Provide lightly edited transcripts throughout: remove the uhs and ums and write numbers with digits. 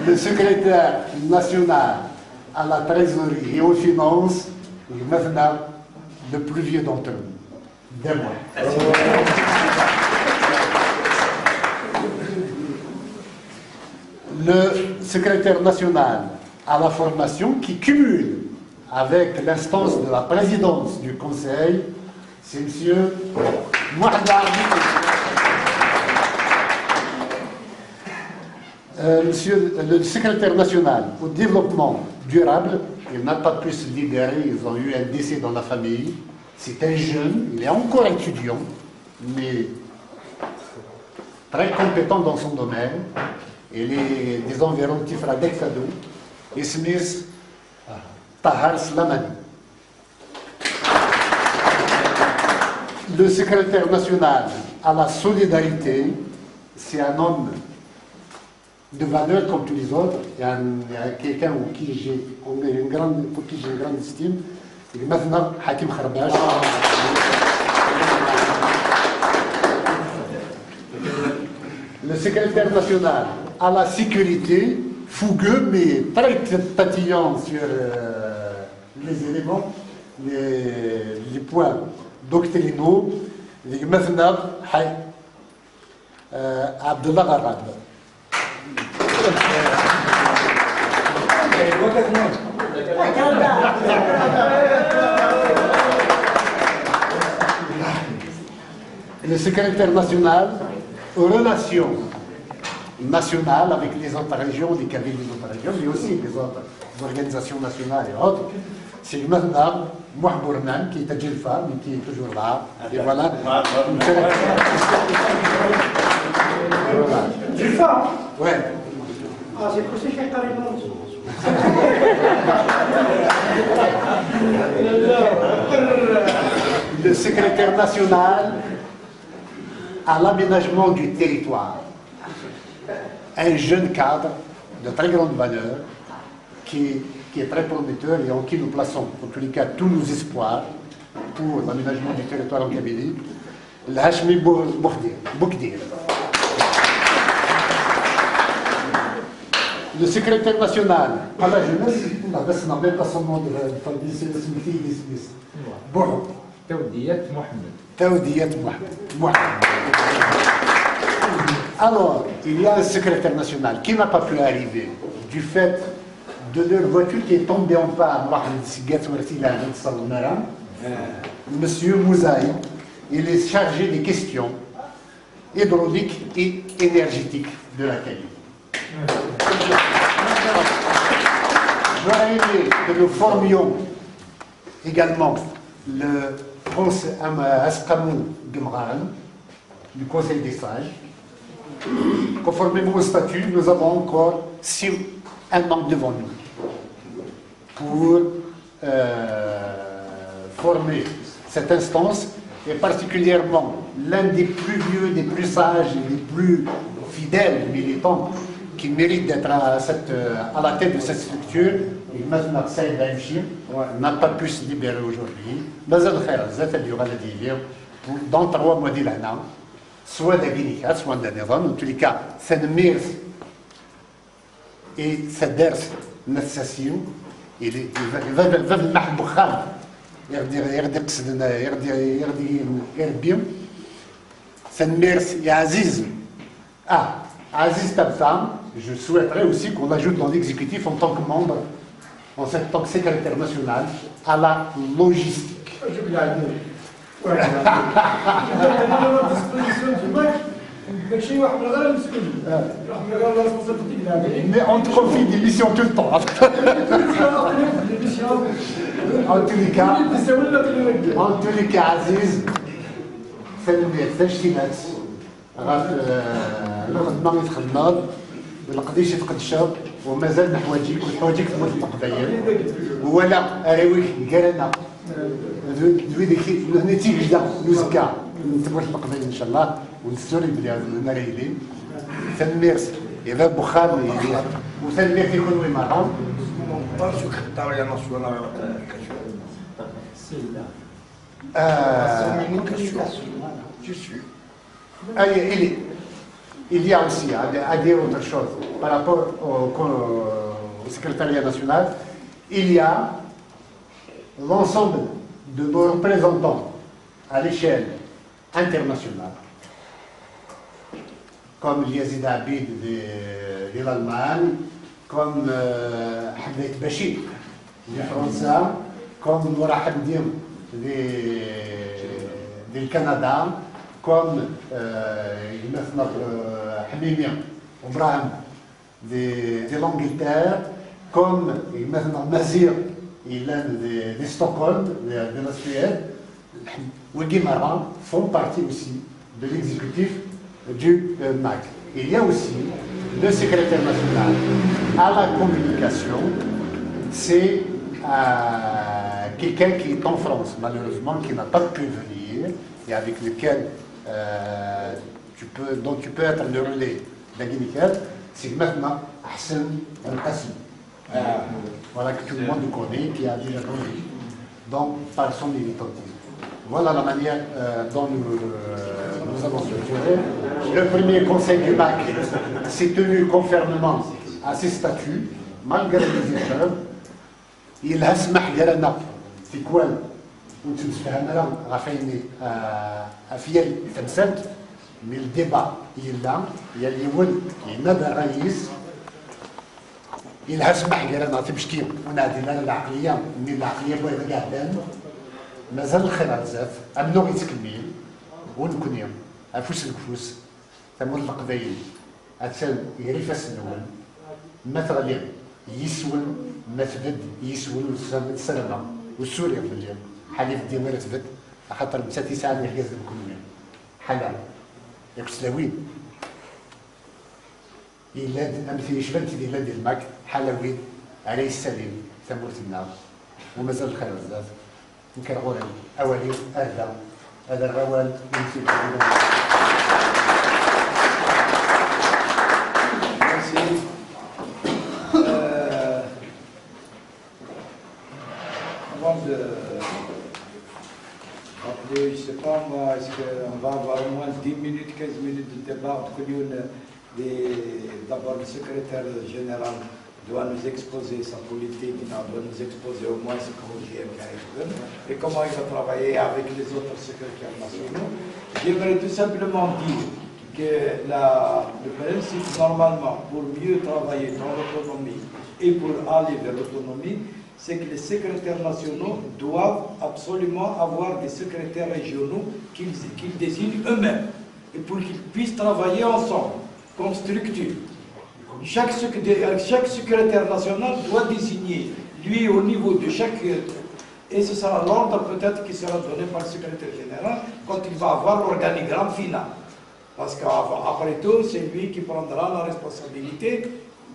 le secrétaire national à la trésorerie et aux finances, maintenant le plus vieux d'entre nous, des mois. Le secrétaire national à la formation qui cumule avec l'instance de la présidence du Conseil, c'est M. Mouhadar. Monsieur le secrétaire national au développement durable, il n'a pas pu se libérer, ils ont eu un décès dans la famille. C'est un jeune, il est encore étudiant, mais très compétent dans son domaine. Il est des environs Tifra Dekfado, et Smith Tahar Slamani. Le secrétaire national à la solidarité, c'est un homme de valeur comme tous les autres. Il y a quelqu'un pour qui j'ai une grande estime. C'est maintenant Hakim Kharbash. Le secrétaire national à la sécurité, fougueux mais très tatillant sur les éléments, les points doctrinaux. Maintenant Abdullah Gharab. Le secrétaire national aux relations nationales avec les autres régions, les cabinets des autres régions, mais aussi les autres organisations nationales et autres, c'est le Madame Mouhbournan qui est à Djelfa, mais qui est toujours là. Et voilà. Djelfa? Ouais. Ah, j'ai cru que c'était carrément. Le secrétaire national à l'aménagement du territoire. Un jeune cadre de très grande valeur qui est très prometteur et en qui nous plaçons, en tous les cas, tous nos espoirs pour l'aménagement du territoire en Kabylie, le Hachmi Boukdir. Le secrétaire national à la jeunesse, on n'a même pas son nom de famille, c'est le Smith. Bon. Taoudiyat Mohamed. Taoudiyat Mohamed. Alors, il y a un secrétaire national qui n'a pas pu arriver du fait de leur voiture qui est tombée en panne. Monsieur Mouzaï, il est chargé des questions hydrauliques et énergétiques de la Kabylie. J'aurais aimé que nous formions également le Prince Askamou Gemran du Conseil des sages. Conformément au statut, nous avons encore un an devant nous pour former cette instance, et particulièrement l'un des plus vieux, des plus sages et des plus fidèles militants qui mérite d'être à la tête de cette structure. Maintenant, Saïd Aïmchir n'a pas pu se libérer aujourd'hui. Dans 3 mois d'Ilana, soit d'Aginikat, soit d'Aniran, en tous les cas, c'est de Mirs et c'est d'Ers Nassassim. Il va le Mahboukham, c'est de Mirs et Aziz. Ah, Aziz Tabsam, je souhaiterais aussi qu'on l'ajoute dans l'exécutif en tant que membre, en tant que secrétaire national, à la logistique. Mais on te confie des missions tout le temps. En tous les cas, Aziz, c'est le meilleur. الخدمه اللي تخدمها بالقديش تقدشها ومازال حوايجك والحوايجك تموت التقبايل ولا اراويك كرانا نتيجه جدا نوزكا تموت التقبايل ان شاء الله ونستوري بلي ناريلين ثميرس اذا بخار وثمير في كل مره Penso que estava na sua je suis. Allez, il y a aussi à dire autre chose par rapport au secrétariat national. Il y a l'ensemble de nos représentants à l'échelle internationale, comme Yazid Abid de l'Allemagne, comme Hamlet Bachir de France, comme Noura Hamdim du Canada, comme Hamimia Obraham de l'Angleterre, comme Mazir de Stockholm, de la Suède, ou Guimara font partie aussi de l'exécutif du MAC. Il y a aussi le secrétaire national à la communication, c'est quelqu'un qui est en France, malheureusement, qui n'a pas pu venir, et avec lequel dont tu peux être le relais d'Aguiniker, c'est maintenant Hassan El-Qassim. Voilà, que tout le monde connaît, qui a déjà connu, donc par son militantisme. Voilà la manière dont nous avons structuré. Le premier conseil du MAC s'est tenu conformément à ses statuts, malgré les épreuves. Il a سمح لنا في كوال ونتفاهمنا راه فايني افيال تمثلت من الديبا يلا يلي ولد ينادى الرئيس إلها سمح لنا تمشكي ونادي لنا العقليه من العقليه بغيت قاعدين مازال الخير بزاف امنو يتكمل ونكون يوم افوس الكفوس تمر القبايل اتسال يريفاس الاول ما تغلي يسول ما تبد يسول السلامه والسوريا في اليوم حالي في الديوان تبد خاطر مساتي ساعه اللي حجاز بكم حالا ياك سلاوين إلا أمثلة شبنت ديال الماك حلاوين عليه السليم ثمرت النار ومازال الخير بزاف يمكن غوري أولي هذا الروال يمثل Avant de rappeler, je ne sais pas moi, est-ce qu'on va avoir au moins 10 minutes, 15 minutes de débat entre nous. D'abord, le secrétaire général doit nous exposer sa politique, il doit nous exposer au moins ce projet et comment il va travailler avec les autres secrétaires nationaux. J'aimerais tout simplement dire que le principe, normalement, pour mieux travailler dans l'autonomie et pour aller vers l'autonomie, c'est que les secrétaires nationaux doivent absolument avoir des secrétaires régionaux qu'ils désignent eux-mêmes et pour qu'ils puissent travailler ensemble comme structure. Chaque secrétaire national doit désigner, lui, au niveau de chaque... Et ce sera l'ordre peut-être qui sera donné par le secrétaire général quand il va avoir l'organigramme final. Parce qu'après tout, c'est lui qui prendra la responsabilité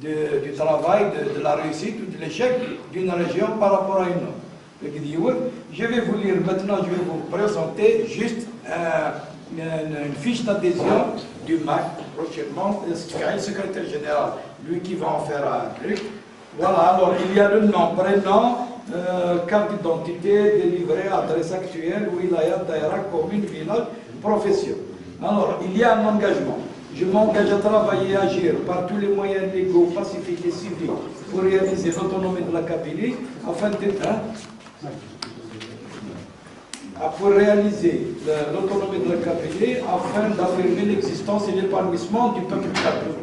du travail, de la réussite ou de l'échec d'une région par rapport à une autre. Je vais vous lire maintenant, je vais vous présenter juste une fiche d'adhésion du MAC prochainement, le secrétaire général, lui qui va en faire un truc. Voilà, alors il y a le nom, prénom, carte d'identité, délivrée, adresse actuelle, wilaya, daïra, commune, village, profession. Alors, il y a un engagement. Je m'engage à travailler et agir par tous les moyens légaux, pacifiques et civiques pour réaliser l'autonomie de la Kabylie afin pour réaliser l'autonomie de la Kabylie afin d'affirmer l'existence et l'épanouissement du peuple kabyle.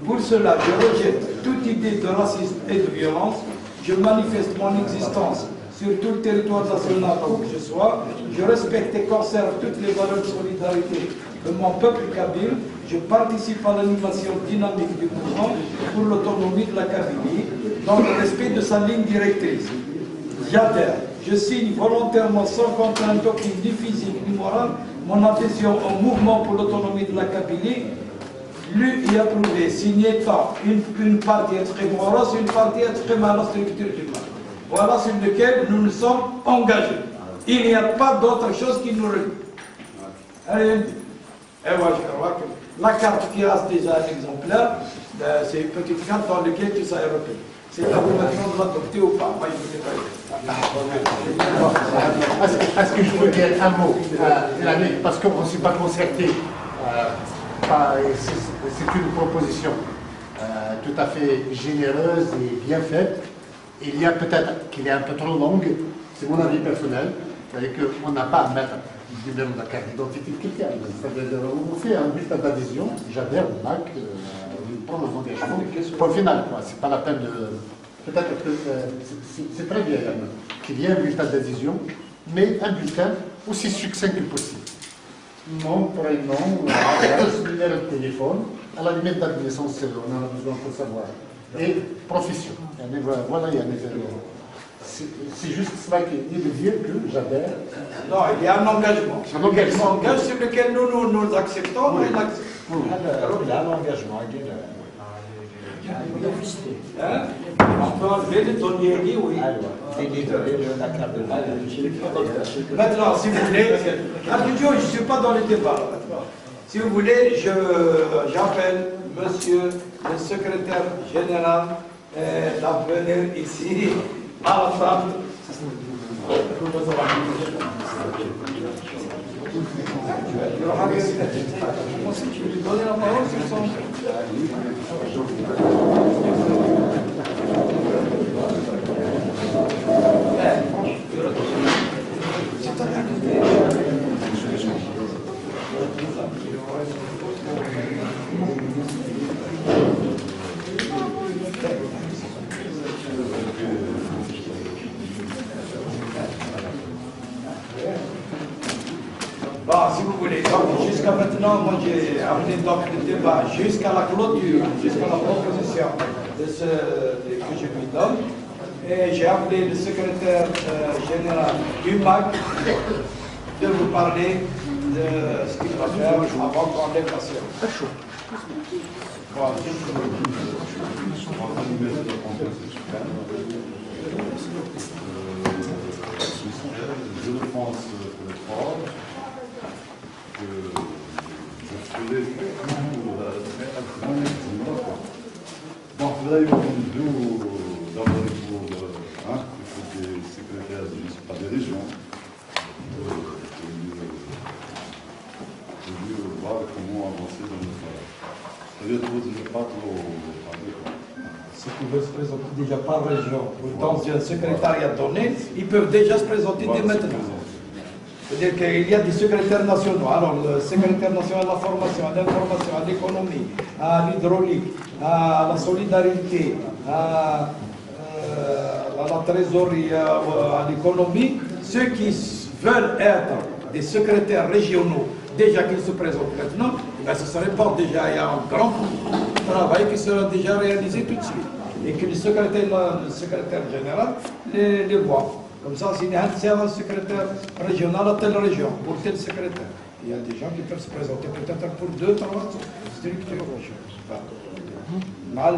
Pour cela, je rejette toute idée de racisme et de violence. Je manifeste mon existence sur tout le territoire national où que je sois. Je respecte et conserve toutes les valeurs de solidarité de mon peuple kabyle. Je participe à l'animation dynamique du mouvement pour l'autonomie de la Kabylie dans le respect de sa ligne directrice. J'adhère. Je signe volontairement, sans contrainte aucune, ni physique ni morale, mon adhésion au mouvement pour l'autonomie de la Kabylie, lu et approuvé, signé par une partie extrémoros, une partie extrême à la structure du mal. Voilà sur lequel nous nous sommes engagés. Il n'y a pas d'autre chose qui nous relie. Allez, et voilà, je crois que la carte qui reste déjà un exemplaire, c'est une petite carte dans laquelle tout ça est repris. C'est à vous maintenant de l'adopter ou pas. Moi, je ne sais pas. Est-ce que je peux dire un mot parce qu'on ne s'est pas concerté c'est une proposition tout à fait généreuse et bien faite. Il y a peut-être qu'il est un peu trop longue, c'est mon avis personnel, c'est-à-dire qu'on n'a pas à mettre le numéro de la carte d'identité de quelqu'un. On fait un bulletin d'adhésion, j'adhère au MAC, on prend un engagement. Pour le final, c'est pas la peine de. Peut-être que c'est très bien qu'il y ait un bulletin d'adhésion, mais un bulletin aussi succinct que possible. Nom, prénom, adresse, numéro de téléphone, à la limite date de naissance, on en a besoin pour savoir. Et profession. Voilà, il y a un événement. C'est juste cela qui est de dire que j'adhère. Non, il y a un engagement. Un engagement. Sur lequel nous acceptons et l'acceptons. Il a l'engagement. On peut enlever le donnier, oui. La carte de Maintenant, si vous voulez, je ne suis pas dans le débat. Si vous voulez, j'appelle monsieur le secrétaire général d'en venir ici à la table. Tu veux lui donner la parole sur son... Bon, si vous voulez, jusqu'à maintenant, moi j'ai amené donc le débat jusqu'à la clôture, jusqu'à la proposition que je lui donne. Et j'ai appelé le secrétaire général du MAC de vous parler de ce qu'il va faire avant qu'on ait passé. Voilà. Je ne pense pas que je ferai tout donc là, il faut d'abord il faut des secrétaires municipaux des régions pour mieux voir comment avancer dans le travail. C'est-à-dire que ne pas trop avec. Ceux qui veulent se présenter déjà par région, dans un secrétariat donné, ils peuvent déjà se présenter dès maintenant. C'est-à-dire qu'il y a des secrétaires nationaux. Alors, le secrétaire national à la formation, à l'information, à l'économie, à l'hydraulique, à la solidarité, à la trésorerie, à l'économie, ceux qui veulent être des secrétaires régionaux, déjà qu'ils se présentent maintenant, ben, ce serait pas déjà, il y a un grand travail qui sera déjà réalisé tout de suite. Et que le secrétaire général les voit. Comme ça, c'est un secrétaire régional à telle région, pour tel secrétaire. Il y a des gens qui peuvent se présenter peut-être pour 2, 3 structures. Mal.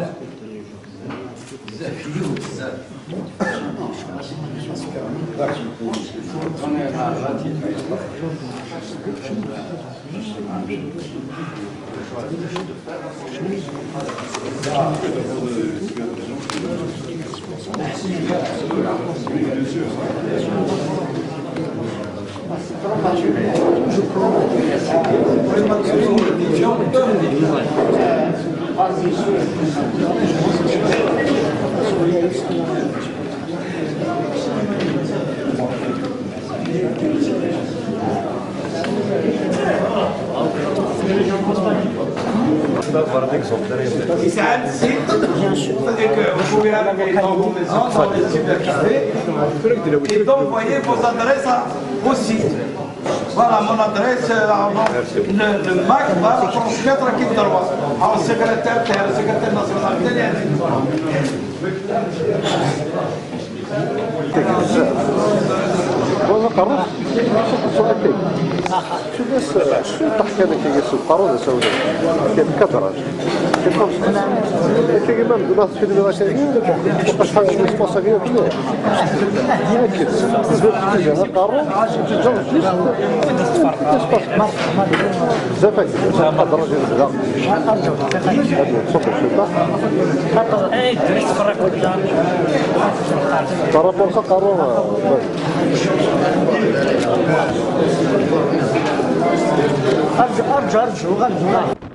Si c'est un site, c'est-à-dire que vous pouvez aller dans vos maisons, dans les supermarchés, et d'envoyer vos adresses au site. Voilà mon adresse, le MAC va la transmettre à qui de droit, au secrétaire national tel. والله قرر سؤالين شو بس شو تحكي لك يا سو قرر سوداء كيف كثرة كيف كيف ما نقول في المدرسة وقاش حاجة ريسبونسابيل كبير لكن زاد قرر بزاف هكا درجة بدا هذا صوت الشرطة ترى بورصة قرر ارجو غنجو